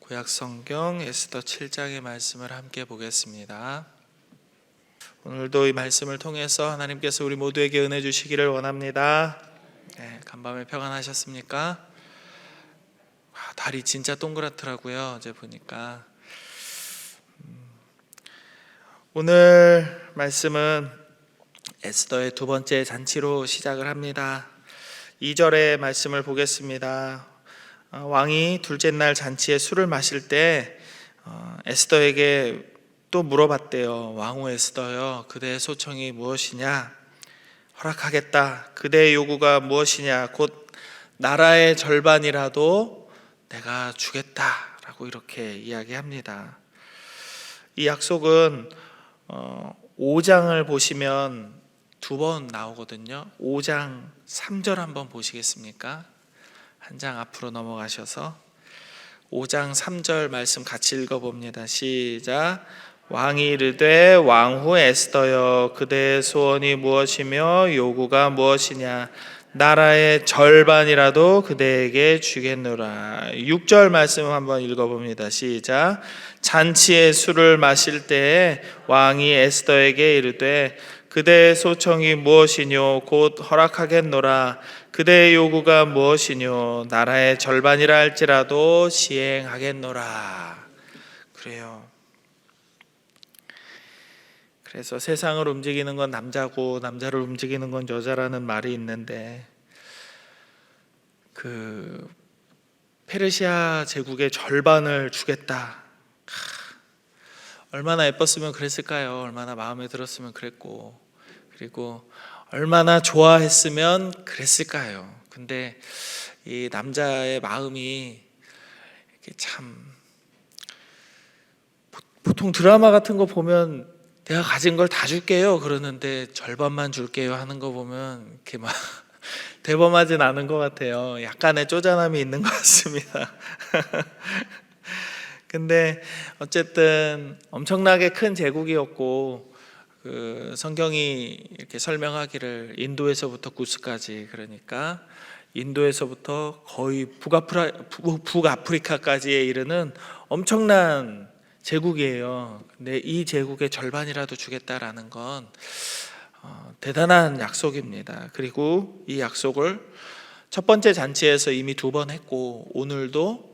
구약성경 에스더 7장의 말씀을 함께 보겠습니다. 오늘도 이 말씀을 통해서 하나님께서 우리 모두에게 은혜 주시기를 원합니다. 간밤에 평안하셨습니까? 달이 진짜 동그랗더라고요. 어제 보니까. 오늘 말씀은 에스더의 두 번째 잔치로 시작을 합니다. 2절의 말씀을 보겠습니다. 왕이 둘째 날 잔치에 술을 마실 때 에스더에게 또 물어봤대요. 왕후 에스더여, 그대의 소청이 무엇이냐? 허락하겠다. 그대의 요구가 무엇이냐? 곧 나라의 절반이라도 내가 주겠다라고 이렇게 이야기합니다. 이 약속은 5장을 보시면 두 번 나오거든요. 5장 3절 한번 보시겠습니까? 한 장 앞으로 넘어가셔서 5장 3절 말씀 같이 읽어봅니다. 시작. 왕이 이르되 왕후 에스더여, 그대의 소원이 무엇이며 요구가 무엇이냐? 나라의 절반이라도 그대에게 주겠노라. 6절 말씀 한번 읽어봅니다. 시작. 잔치에 술을 마실 때에 왕이 에스더에게 이르되 그대의 소청이 무엇이뇨? 곧 허락하겠노라. 그대의 요구가 무엇이뇨? 나라의 절반이라 할지라도 시행하겠노라. 그래요. 그래서 세상을 움직이는 건 남자고 남자를 움직이는 건 여자라는 말이 있는데, 그 페르시아 제국의 절반을 주겠다. 얼마나 예뻤으면 그랬을까요? 얼마나 마음에 들었으면 그랬고, 그리고 얼마나 좋아했으면 그랬을까요? 근데 이 남자의 마음이 이렇게 참, 보통 드라마 같은 거 보면 내가 가진 걸 다 줄게요 그러는데 절반만 줄게요 하는 거 보면 이렇게 막 대범하진 않은 것 같아요. 약간의 쪼잔함이 있는 것 같습니다. 근데 어쨌든 엄청나게 큰 제국이었고, 그 성경이 이렇게 설명하기를 인도에서부터 구스까지, 그러니까 인도에서부터 거의 북아프리카까지에 이르는 엄청난 제국이에요. 근데 이 제국의 절반이라도 주겠다라는 건 대단한 약속입니다. 그리고 이 약속을 첫 번째 잔치에서 이미 두 번 했고, 오늘도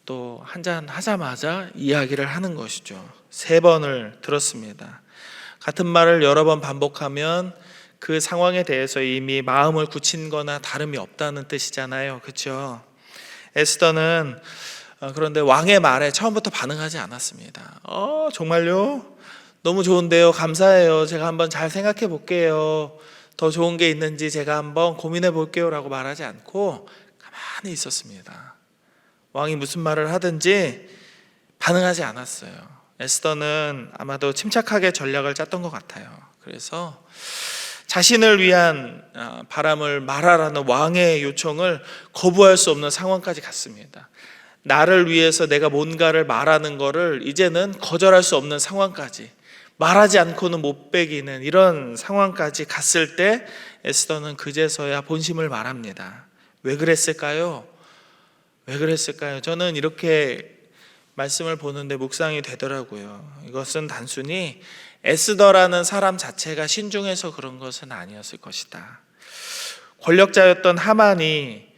또 한잔 하자마자 이야기를 하는 것이죠. 세 번을 들었습니다. 같은 말을 여러 번 반복하면 그 상황에 대해서 이미 마음을 굳힌 거나 다름이 없다는 뜻이잖아요. 그렇죠? 에스더는 그런데 왕의 말에 처음부터 반응하지 않았습니다. 정말요? 너무 좋은데요. 감사해요. 제가 한번 잘 생각해 볼게요. 더 좋은 게 있는지 제가 한번 고민해 볼게요 라고 말하지 않고 가만히 있었습니다. 왕이 무슨 말을 하든지 반응하지 않았어요. 에스더는 아마도 침착하게 전략을 짰던 것 같아요. 그래서 자신을 위한 바람을 말하라는 왕의 요청을 거부할 수 없는 상황까지 갔습니다. 나를 위해서 내가 뭔가를 말하는 거를 이제는 거절할 수 없는 상황까지, 말하지 않고는 못 베기는 이런 상황까지 갔을 때 에스더는 그제서야 본심을 말합니다. 왜 그랬을까요? 왜 그랬을까요? 저는 이렇게 말씀을 보는데 묵상이 되더라고요. 이것은 단순히 에스더라는 사람 자체가 신중해서 그런 것은 아니었을 것이다. 권력자였던 하만이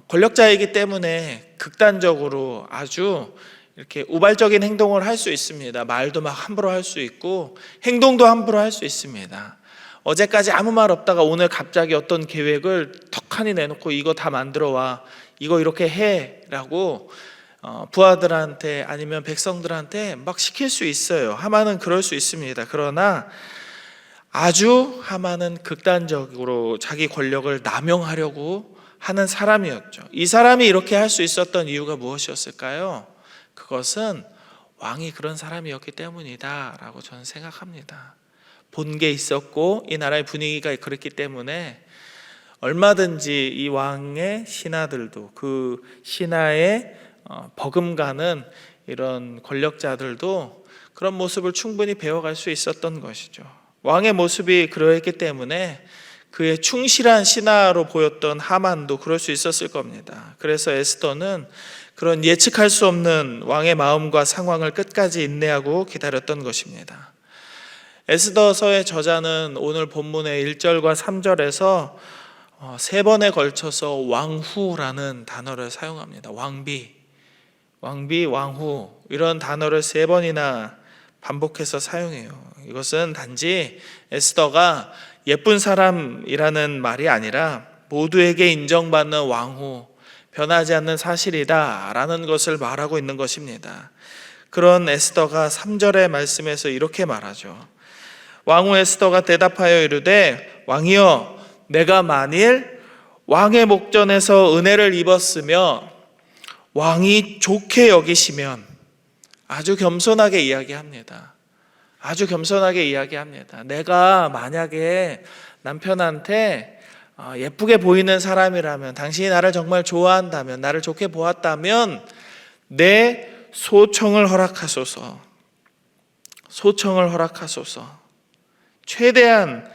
권력자이기 때문에 극단적으로 아주 이렇게 우발적인 행동을 할 수 있습니다. 말도 막 함부로 할 수 있고 행동도 함부로 할 수 있습니다. 어제까지 아무 말 없다가 오늘 갑자기 어떤 계획을 턱하니 내놓고 이거 다 만들어 와, 이거 이렇게 해 라고 부하들한테 아니면 백성들한테 막 시킬 수 있어요. 하만은 그럴 수 있습니다. 그러나 아주 하만은 극단적으로 자기 권력을 남용하려고 하는 사람이었죠. 이 사람이 이렇게 할 수 있었던 이유가 무엇이었을까요? 그것은 왕이 그런 사람이었기 때문이다 라고 저는 생각합니다. 본 게 있었고 이 나라의 분위기가 그랬기 때문에 얼마든지 이 왕의 신하들도, 그 신하의 버금가는 이런 권력자들도 그런 모습을 충분히 배워갈 수 있었던 것이죠. 왕의 모습이 그러했기 때문에 그의 충실한 신하로 보였던 하만도 그럴 수 있었을 겁니다. 그래서 에스더는 그런 예측할 수 없는 왕의 마음과 상황을 끝까지 인내하고 기다렸던 것입니다. 에스더서의 저자는 오늘 본문의 1절과 3절에서 세 번에 걸쳐서 왕후라는 단어를 사용합니다. 왕비, 왕후 이런 단어를 세 번이나 반복해서 사용해요. 이것은 단지 에스더가 예쁜 사람이라는 말이 아니라 모두에게 인정받는 왕후, 변하지 않는 사실이다 라는 것을 말하고 있는 것입니다. 그런 에스더가 3절의 말씀에서 이렇게 말하죠. 왕후 에스더가 대답하여 이르되 왕이여, 내가 만일 왕의 목전에서 은혜를 입었으며 왕이 좋게 여기시면, 아주 겸손하게 이야기합니다. 아주 겸손하게 이야기합니다. 내가 만약에 남편한테 예쁘게 보이는 사람이라면, 당신이 나를 정말 좋아한다면, 나를 좋게 보았다면 내 소청을 허락하소서. 소청을 허락하소서. 최대한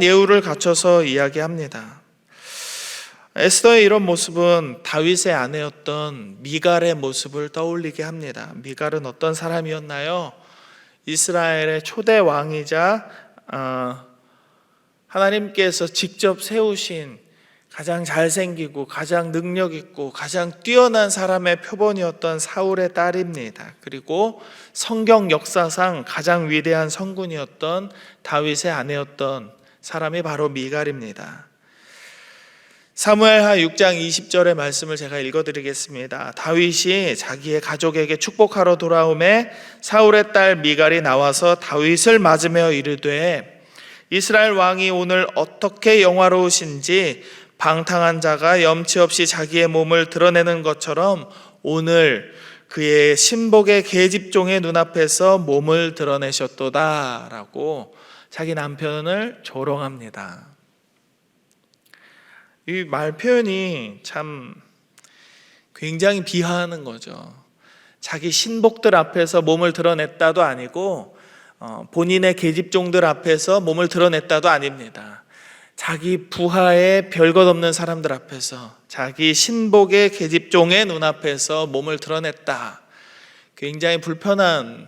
예우를 갖춰서 이야기합니다. 에스더의 이런 모습은 다윗의 아내였던 미갈의 모습을 떠올리게 합니다. 미갈은 어떤 사람이었나요? 이스라엘의 초대 왕이자 하나님께서 직접 세우신 가장 잘생기고 가장 능력 있고 가장 뛰어난 사람의 표본이었던 사울의 딸입니다. 그리고 성경 역사상 가장 위대한 성군이었던 다윗의 아내였던 사람이 바로 미갈입니다. 사무엘하 6장 20절의 말씀을 제가 읽어드리겠습니다. 다윗이 자기의 가족에게 축복하러 돌아오매 사울의 딸 미갈이 나와서 다윗을 맞으며 이르되 이스라엘 왕이 오늘 어떻게 영화로우신지 방탕한 자가 염치 없이 자기의 몸을 드러내는 것처럼 오늘 그의 신복의 계집종의 눈앞에서 몸을 드러내셨도다 라고 자기 남편을 조롱합니다. 이 말 표현이 참 굉장히 비하하는 거죠. 자기 신복들 앞에서 몸을 드러냈다도 아니고 본인의 계집종들 앞에서 몸을 드러냈다도 아닙니다. 자기 부하의 별것 없는 사람들 앞에서, 자기 신복의 계집종의 눈앞에서 몸을 드러냈다. 굉장히 불편한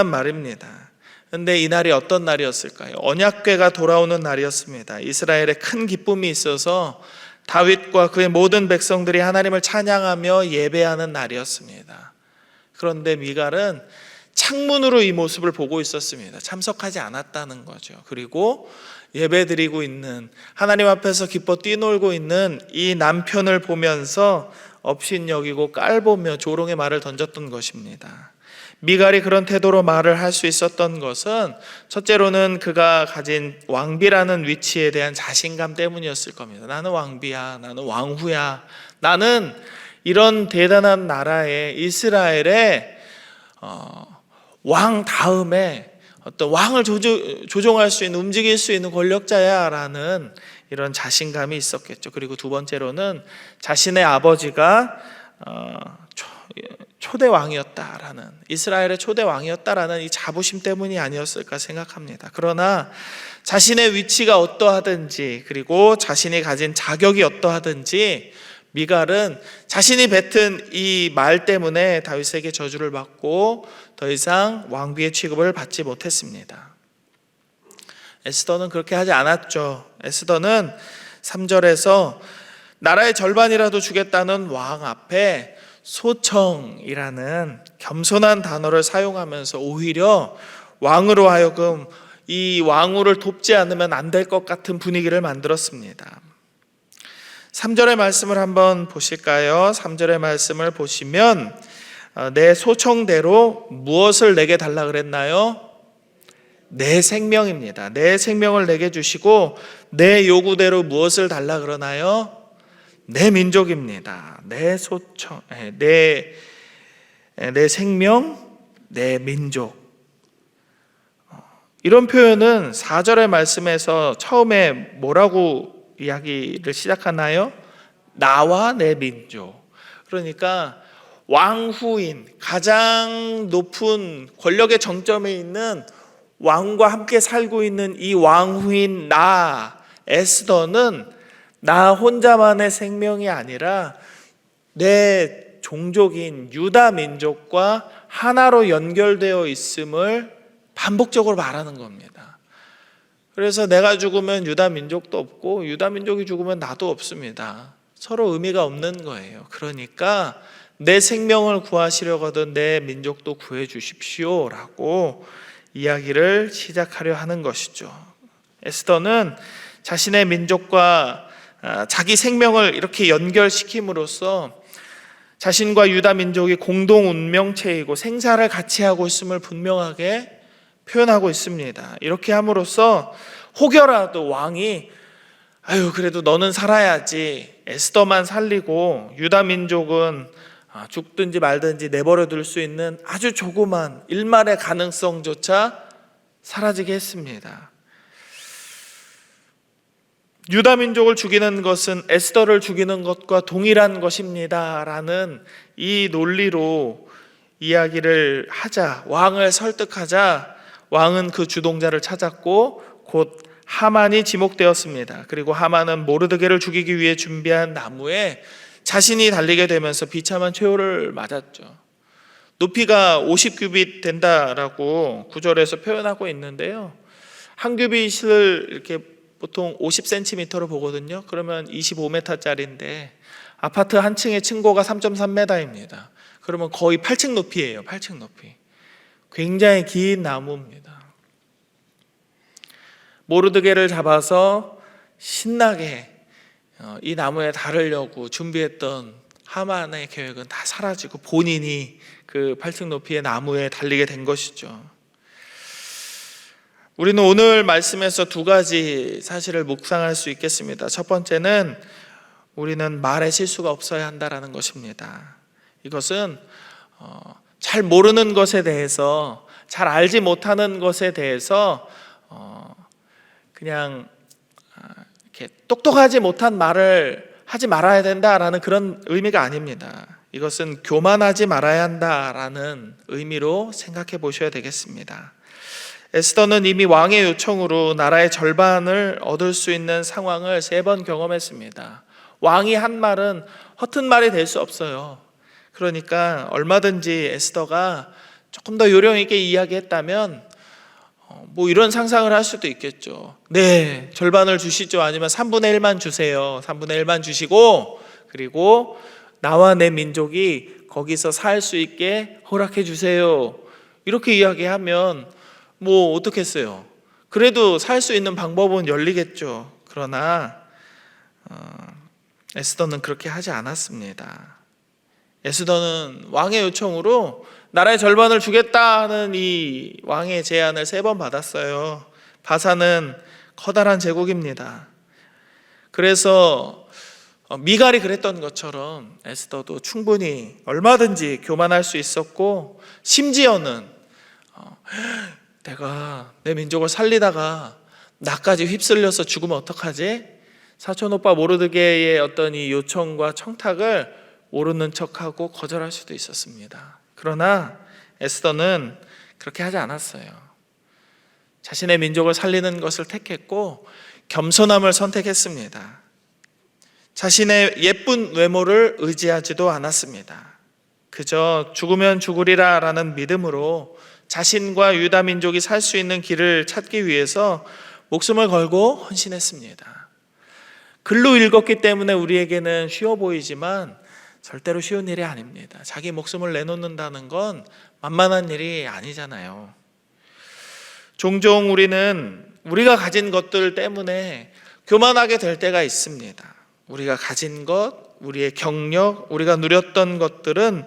말입니다. 그런데 이 날이 어떤 날이었을까요? 언약궤가 돌아오는 날이었습니다. 이스라엘에 큰 기쁨이 있어서 다윗과 그의 모든 백성들이 하나님을 찬양하며 예배하는 날이었습니다. 그런데 미갈은 창문으로 이 모습을 보고 있었습니다. 참석하지 않았다는 거죠. 그리고 예배드리고 있는, 하나님 앞에서 기뻐 뛰놀고 있는 이 남편을 보면서 업신여기고 깔보며 조롱의 말을 던졌던 것입니다. 미갈이 그런 태도로 말을 할 수 있었던 것은 첫째로는 그가 가진 왕비라는 위치에 대한 자신감 때문이었을 겁니다. 나는 왕비야, 나는 왕후야, 나는 이런 대단한 나라의 이스라엘의 왕 다음에 어떤 왕을 조종할 수 있는, 움직일 수 있는 권력자야 라는 이런 자신감이 있었겠죠. 그리고 두 번째로는 자신의 아버지가 초대 왕이었다라는, 이스라엘의 초대 왕이었다라는 이 자부심 때문이 아니었을까 생각합니다. 그러나 자신의 위치가 어떠하든지, 그리고 자신이 가진 자격이 어떠하든지 미갈은 자신이 뱉은 이 말 때문에 다윗에게 저주를 받고 더 이상 왕비의 취급을 받지 못했습니다. 에스더는 그렇게 하지 않았죠. 에스더는 3절에서 나라의 절반이라도 주겠다는 왕 앞에 소청이라는 겸손한 단어를 사용하면서 오히려 왕으로 하여금 이 왕후를 돕지 않으면 안 될 것 같은 분위기를 만들었습니다. 3절의 말씀을 한번 보실까요? 3절의 말씀을 보시면 내 소청대로 무엇을 내게 달라 그랬나요? 내 생명입니다. 내 생명을 내게 주시고 내 요구대로 무엇을 달라 그러나요? 내 민족입니다. 내 소청, 내 생명, 내 민족. 이런 표현은 4절의 말씀에서 처음에 뭐라고 이야기를 시작하나요? 나와 내 민족. 그러니까 왕후인, 가장 높은 권력의 정점에 있는 왕과 함께 살고 있는 이 왕후인 나 에스더는 나 혼자만의 생명이 아니라 내 종족인 유다 민족과 하나로 연결되어 있음을 반복적으로 말하는 겁니다. 그래서 내가 죽으면 유다 민족도 없고 유다 민족이 죽으면 나도 없습니다. 서로 의미가 없는 거예요. 그러니까 내 생명을 구하시려거든 내 민족도 구해 주십시오라고 이야기를 시작하려 하는 것이죠. 에스더는 자신의 민족과 자기 생명을 이렇게 연결시킴으로써 자신과 유다 민족이 공동 운명체이고 생사를 같이 하고 있음을 분명하게 표현하고 있습니다. 이렇게 함으로써 혹여라도 왕이 그래도 너는 살아야지, 에스더만 살리고 유다 민족은 죽든지 말든지 내버려 둘 수 있는 아주 조그만 일말의 가능성조차 사라지게 했습니다. 유다 민족을 죽이는 것은 에스더를 죽이는 것과 동일한 것입니다 라는 이 논리로 이야기를 하자, 왕을 설득하자 왕은 그 주동자를 찾았고 곧 하만이 지목되었습니다. 그리고 하만은 모르드게를 죽이기 위해 준비한 나무에 자신이 달리게 되면서 비참한 최후를 맞았죠. 높이가 50규빗 된다라고 구절에서 표현하고 있는데요, 한 규빗을 이렇게 보통 50cm로 보거든요. 그러면 25m짜리인데 아파트 한 층의 층고가 3.3m입니다. 그러면 거의 8층 높이예요. 8층 높이. 굉장히 긴 나무입니다. 모르드게를 잡아서 신나게 이 나무에 달으려고 준비했던 하만의 계획은 다 사라지고 본인이 그 8층 높이의 나무에 달리게 된 것이죠. 우리는 오늘 말씀에서 두 가지 사실을 묵상할 수 있겠습니다. 첫 번째는 우리는 말에 실수가 없어야 한다라는 것입니다. 이것은 잘 모르는 것에 대해서, 잘 알지 못하는 것에 대해서 그냥 이렇게 똑똑하지 못한 말을 하지 말아야 된다라는 그런 의미가 아닙니다. 이것은 교만하지 말아야 한다라는 의미로 생각해 보셔야 되겠습니다. 에스더는 이미 왕의 요청으로 나라의 절반을 얻을 수 있는 상황을 3번 경험했습니다. 왕이 한 말은 허튼 말이 될 수 없어요. 그러니까 얼마든지 에스더가 조금 더 요령 있게 이야기했다면 뭐 이런 상상을 할 수도 있겠죠. 네, 절반을 주시죠. 아니면 3분의 1만 주세요. 3분의 1만 주시고 그리고 나와 내 민족이 거기서 살 수 있게 허락해 주세요. 이렇게 이야기하면 뭐 어떻겠어요? 그래도 살 수 있는 방법은 열리겠죠. 그러나 에스더는 그렇게 하지 않았습니다. 에스더는 왕의 요청으로 나라의 절반을 주겠다는 이 왕의 제안을 3번 받았어요. 바사는 커다란 제국입니다. 그래서 미갈이 그랬던 것처럼 에스더도 충분히 얼마든지 교만할 수 있었고, 심지어는 내가 내 민족을 살리다가 나까지 휩쓸려서 죽으면 어떡하지? 사촌오빠 모르드게의 어떤 이 요청과 청탁을 모르는 척하고 거절할 수도 있었습니다. 그러나 에스더는 그렇게 하지 않았어요. 자신의 민족을 살리는 것을 택했고 겸손함을 선택했습니다. 자신의 예쁜 외모를 의지하지도 않았습니다. 그저 죽으면 죽으리라 라는 믿음으로 자신과 유다 민족이 살 수 있는 길을 찾기 위해서 목숨을 걸고 헌신했습니다. 글로 읽었기 때문에 우리에게는 쉬워 보이지만 절대로 쉬운 일이 아닙니다. 자기 목숨을 내놓는다는 건 만만한 일이 아니잖아요. 종종 우리는 우리가 가진 것들 때문에 교만하게 될 때가 있습니다. 우리가 가진 것, 우리의 경력, 우리가 누렸던 것들은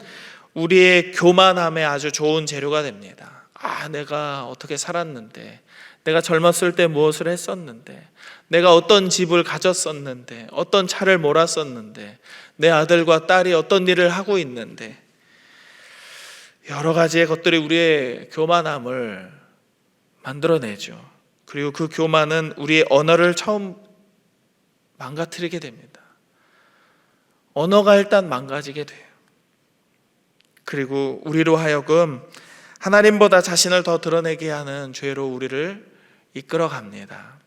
우리의 교만함에 아주 좋은 재료가 됩니다. 내가 어떻게 살았는데, 내가 젊었을 때 무엇을 했었는데, 내가 어떤 집을 가졌었는데, 어떤 차를 몰았었는데, 내 아들과 딸이 어떤 일을 하고 있는데, 여러 가지의 것들이 우리의 교만함을 만들어내죠. 그리고 그 교만은 우리의 언어를 처음 망가뜨리게 됩니다. 언어가 일단 망가지게 돼요. 그리고 우리로 하여금 하나님보다 자신을 더 드러내게 하는 죄로 우리를 이끌어 갑니다.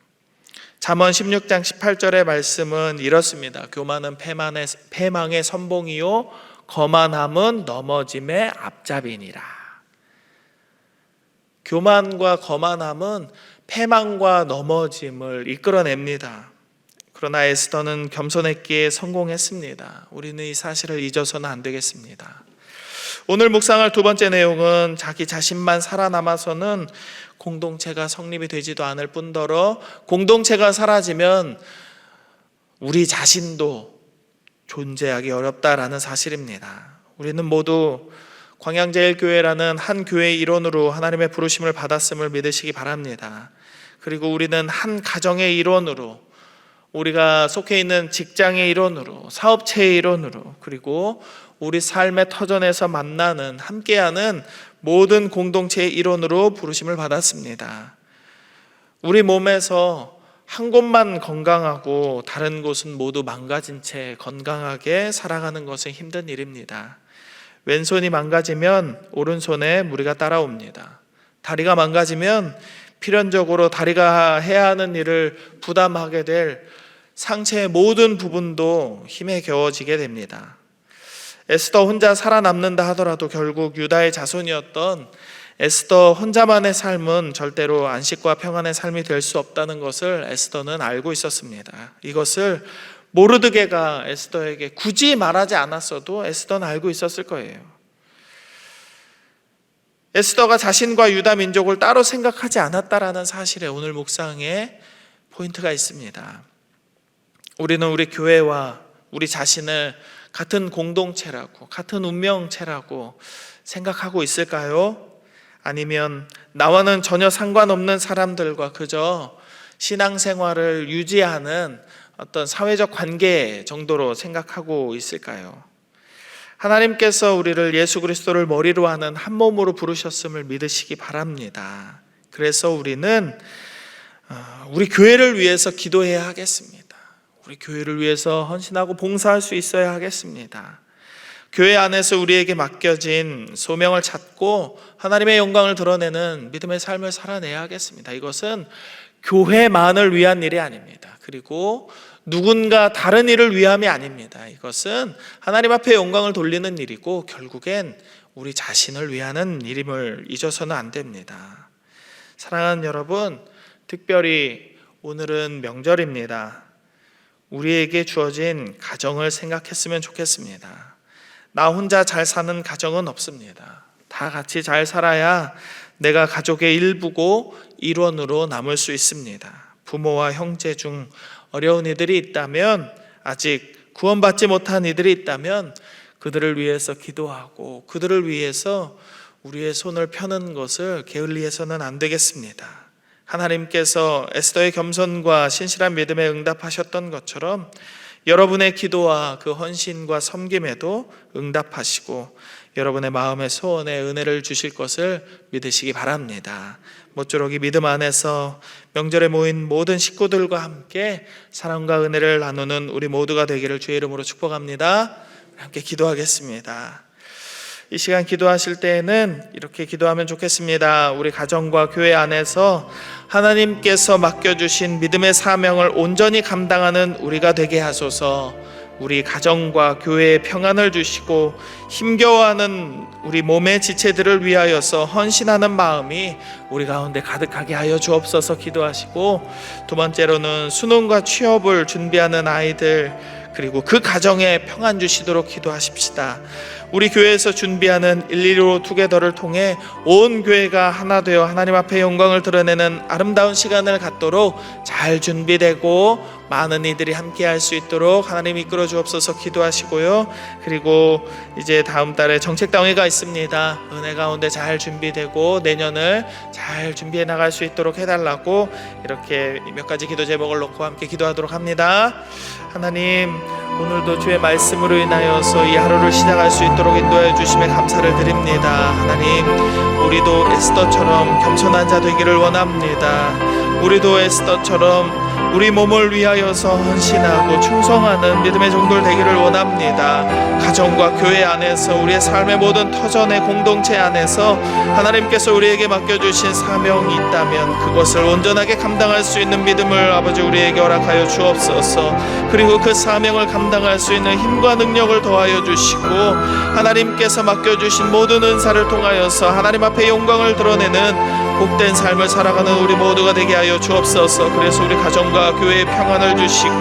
잠언 16장 18절의 말씀은 이렇습니다. 교만은 패망의 선봉이요 거만함은 넘어짐의 앞잡이니라. 교만과 거만함은 패망과 넘어짐을 이끌어냅니다. 그러나 에스더는 겸손했기에 성공했습니다. 우리는 이 사실을 잊어서는 안 되겠습니다. 오늘 묵상할 두 번째 내용은 자기 자신만 살아남아서는 공동체가 성립이 되지도 않을 뿐더러 공동체가 사라지면 우리 자신도 존재하기 어렵다라는 사실입니다. 우리는 모두 광양제일교회라는 한 교회의 일원으로 하나님의 부르심을 받았음을 믿으시기 바랍니다. 그리고 우리는 한 가정의 일원으로, 우리가 속해 있는 직장의 일원으로, 사업체의 일원으로, 그리고 우리 삶의 터전에서 만나는, 함께하는 모든 공동체의 일원으로 부르심을 받았습니다. 우리 몸에서 한 곳만 건강하고 다른 곳은 모두 망가진 채 건강하게 살아가는 것은 힘든 일입니다. 왼손이 망가지면 오른손에 무리가 따라옵니다. 다리가 망가지면 필연적으로 다리가 해야 하는 일을 부담하게 될 상체의 모든 부분도 힘에 겨워지게 됩니다. 에스더 혼자 살아남는다 하더라도 결국 유다의 자손이었던 에스더 혼자만의 삶은 절대로 안식과 평안의 삶이 될 수 없다는 것을 에스더는 알고 있었습니다. 이것을 모르드게가 에스더에게 굳이 말하지 않았어도 에스더는 알고 있었을 거예요. 에스더가 자신과 유다 민족을 따로 생각하지 않았다라는 사실에 오늘 묵상에 포인트가 있습니다. 우리는 우리 교회와 우리 자신을 같은 공동체라고, 같은 운명체라고 생각하고 있을까요? 아니면 나와는 전혀 상관없는 사람들과 그저 신앙생활을 유지하는 어떤 사회적 관계 정도로 생각하고 있을까요? 하나님께서 우리를 예수 그리스도를 머리로 하는 한 몸으로 부르셨음을 믿으시기 바랍니다. 그래서 우리는 우리 교회를 위해서 기도해야 하겠습니다. 우리 교회를 위해서 헌신하고 봉사할 수 있어야 하겠습니다. 교회 안에서 우리에게 맡겨진 소명을 찾고 하나님의 영광을 드러내는 믿음의 삶을 살아내야 하겠습니다. 이것은 교회만을 위한 일이 아닙니다. 그리고 누군가 다른 일을 위함이 아닙니다. 이것은 하나님 앞에 영광을 돌리는 일이고 결국엔 우리 자신을 위하는 일임을 잊어서는 안 됩니다. 사랑하는 여러분, 특별히 오늘은 명절입니다. 우리에게 주어진 가정을 생각했으면 좋겠습니다. 나 혼자 잘 사는 가정은 없습니다. 다 같이 잘 살아야 내가 가족의 일부고 일원으로 남을 수 있습니다. 부모와 형제 중 어려운 이들이 있다면, 아직 구원받지 못한 이들이 있다면 그들을 위해서 기도하고 그들을 위해서 우리의 손을 펴는 것을 게을리해서는 안 되겠습니다. 하나님께서 에스더의 겸손과 신실한 믿음에 응답하셨던 것처럼 여러분의 기도와 그 헌신과 섬김에도 응답하시고 여러분의 마음의 소원에 은혜를 주실 것을 믿으시기 바랍니다. 모쪼록 이 믿음 안에서 명절에 모인 모든 식구들과 함께 사랑과 은혜를 나누는 우리 모두가 되기를 주의 이름으로 축복합니다. 함께 기도하겠습니다. 이 시간 기도하실 때에는 이렇게 기도하면 좋겠습니다. 우리 가정과 교회 안에서 하나님께서 맡겨주신 믿음의 사명을 온전히 감당하는 우리가 되게 하소서. 우리 가정과 교회에 평안을 주시고 힘겨워하는 우리 몸의 지체들을 위하여서 헌신하는 마음이 우리 가운데 가득하게 하여 주옵소서 기도하시고, 두 번째로는 수능과 취업을 준비하는 아이들 그리고 그 가정에 평안 주시도록 기도하십시다. 우리 교회에서 준비하는 115 투게더를 통해 온 교회가 하나 되어 하나님 앞에 영광을 드러내는 아름다운 시간을 갖도록 잘 준비되고 많은 이들이 함께 할 수 있도록 하나님 이끌어 주옵소서 기도하시고요. 그리고 이제 다음 달에 정책당회가 있습니다. 은혜 가운데 잘 준비되고 내년을 잘 준비해 나갈 수 있도록 해달라고 이렇게 몇 가지 기도 제목을 놓고 함께 기도하도록 합니다. 하나님, 오늘도 주의 말씀으로 인하여서 이 하루를 시작할 수 있도록 인도해 주심에 감사를 드립니다. 하나님, 우리도 에스더처럼 겸손한 자 되기를 원합니다. 우리도 에스더처럼 우리 몸을 위하여서 헌신하고 충성하는 믿음의 종들 되기를 원합니다. 가정과 교회 안에서 우리의 삶의 모든 터전의 공동체 안에서 하나님께서 우리에게 맡겨주신 사명이 있다면 그것을 온전하게 감당할 수 있는 믿음을 아버지 우리에게 허락하여 주옵소서. 그리고 그 사명을 감당할 수 있는 힘과 능력을 더하여 주시고 하나님께서 맡겨주신 모든 은사를 통하여서 하나님 앞에 영광을 드러내는 복된 삶을 살아가는 우리 모두가 되게 하여 주옵소서. 그래서 우리 가정과 교회에 평안을 주시고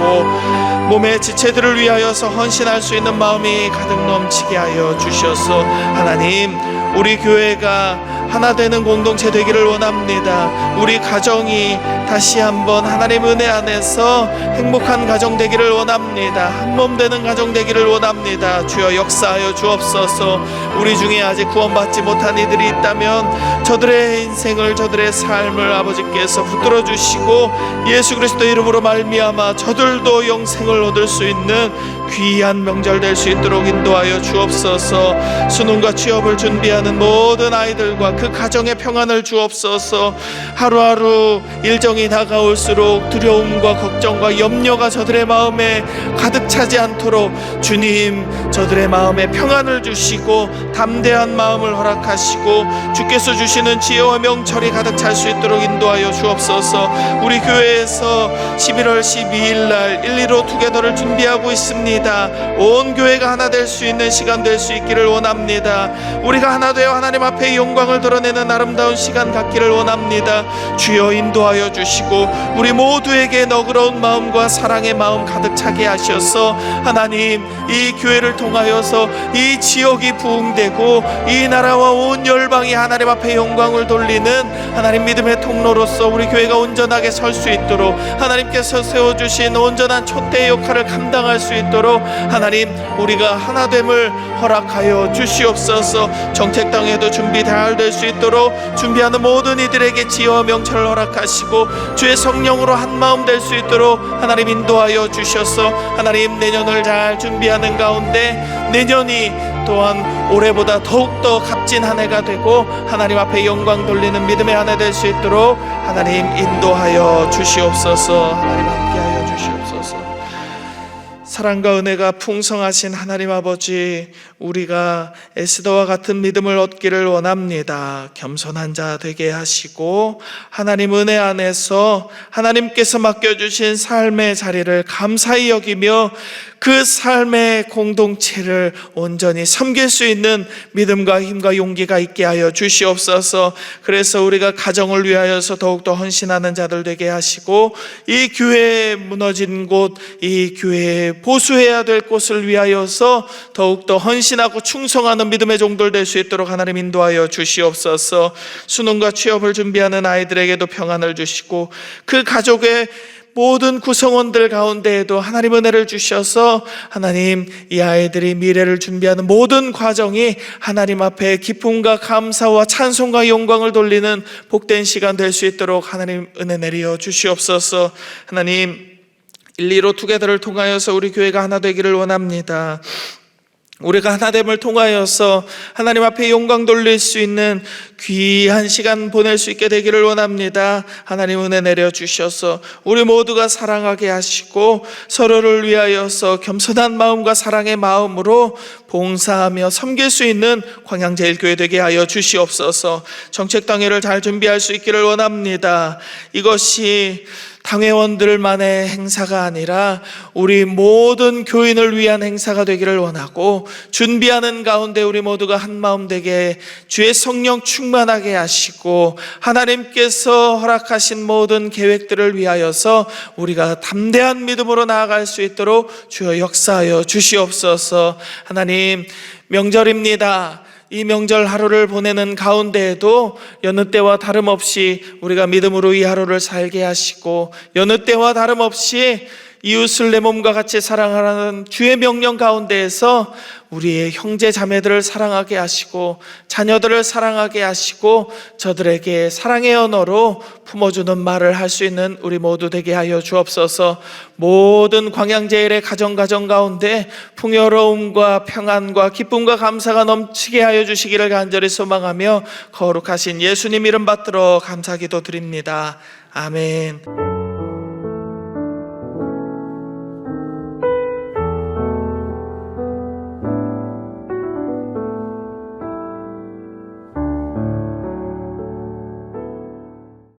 몸의 지체들을 위하여서 헌신할 수 있는 마음이 가득 넘치게 하여 주셔서 하나님 우리 교회가 하나 되는 공동체 되기를 원합니다. 우리 가정이 다시 한번 하나님 은혜 안에서 행복한 가정 되기를 원합니다. 한몸 되는 가정 되기를 원합니다. 주여 역사하여 주옵소서. 우리 중에 아직 구원받지 못한 이들이 있다면 저들의 인생을 저들의 삶을 아버지께서 붙들어 주시고 예수 그리스도 이름으로 말미암아 저들도 영생을 얻을 수 있는 귀한 명절 될 수 있도록 인도하여 주옵소서. 수능과 취업을 준비하는 모든 아이들과 그 가정의 평안을 주옵소서. 하루하루 일정이 다가올수록 두려움과 걱정과 염려가 저들의 마음에 가득 차지 않도록 주님 저들의 마음에 평안을 주시고 담대한 마음을 허락하시고 주께서 주시는 지혜와 명철이 가득 찰 수 있도록 인도하여 주옵소서. 우리 교회에서 11월 12일 날 115 투게더를 준비하고 있습니다. 온 교회가 하나 될 수 있는 시간 될 수 있기를 원합니다. 우리가 하나 되어 하나님 앞에 영광을 드러내는 아름다운 시간 갖기를 원합니다. 주여 인도하여 주시고 우리 모두에게 너그러운 마음과 사랑의 마음 가득 차게 하셔서 하나님 이 교회를 통하여서 이 지역이 부흥되고 이 나라와 온 열방이 하나님 앞에 영광을 돌리는 하나님 믿음의 통로로서 우리 교회가 온전하게 설 수 있도록 하나님께서 세워주신 온전한 촛대 역할을 감당할 수 있도록 하나님 우리가 하나됨을 허락하여 주시옵소서. 정책 땅에도 준비 잘 될 수 있도록 준비하는 모든 이들에게 지혜와 명철을 허락하시고 주의 성령으로 한 마음 될 수 있도록 하나님 인도하여 주셔서 하나님 내년을 잘 준비하는 가운데 내년이 또한 올해보다 더욱더 값진 한 해가 되고 하나님 앞에 영광 돌리는 믿음의 한 해 될 수 있도록 하나님 인도하여 주시옵소서. 하나님 함께하여 주시옵소서. 사랑과 은혜가 풍성하신 하나님 아버지, 우리가 에스더와 같은 믿음을 얻기를 원합니다. 겸손한 자 되게 하시고 하나님 은혜 안에서 하나님께서 맡겨주신 삶의 자리를 감사히 여기며 그 삶의 공동체를 온전히 섬길 수 있는 믿음과 힘과 용기가 있게 하여 주시옵소서. 그래서 우리가 가정을 위하여서 더욱더 헌신하는 자들 되게 하시고 이 교회에 무너진 곳, 이 교회에 보수해야 될 곳을 위하여서 더욱더 헌신하고 충성하는 믿음의 종들 될 수 있도록 하나님 인도하여 주시옵소서. 수능과 취업을 준비하는 아이들에게도 평안을 주시고 그 가족의 모든 구성원들 가운데에도 하나님 은혜를 주셔서 하나님 이 아이들이 미래를 준비하는 모든 과정이 하나님 앞에 기쁨과 감사와 찬송과 영광을 돌리는 복된 시간 될 수 있도록 하나님 은혜 내려 주시옵소서. 하나님 115 투게더를 통하여서 우리 교회가 하나 되기를 원합니다. 우리가 하나됨을 통하여서 하나님 앞에 영광 돌릴 수 있는 귀한 시간 보낼 수 있게 되기를 원합니다. 하나님 은혜 내려주셔서 우리 모두가 사랑하게 하시고 서로를 위하여서 겸손한 마음과 사랑의 마음으로 봉사하며 섬길 수 있는 광양제일교회 되게 하여 주시옵소서. 정책당회를 잘 준비할 수 있기를 원합니다. 이것이 당회원들만의 행사가 아니라 우리 모든 교인을 위한 행사가 되기를 원하고 준비하는 가운데 우리 모두가 한 마음 되게 주의 성령 충만하게 하시고 하나님께서 허락하신 모든 계획들을 위하여서 우리가 담대한 믿음으로 나아갈 수 있도록 주여 역사하여 주시옵소서. 하나님 명절입니다. 이 명절 하루를 보내는 가운데에도 여느 때와 다름없이 우리가 믿음으로 이 하루를 살게 하시고 여느 때와 다름없이 이웃을 내 몸과 같이 사랑하라는 주의 명령 가운데에서 우리의 형제 자매들을 사랑하게 하시고 자녀들을 사랑하게 하시고 저들에게 사랑의 언어로 품어주는 말을 할 수 있는 우리 모두 되게 하여 주옵소서. 모든 광양제일의 가정 가운데 풍요로움과 평안과 기쁨과 감사가 넘치게 하여 주시기를 간절히 소망하며 거룩하신 예수님 이름 받들어 감사기도 드립니다. 아멘.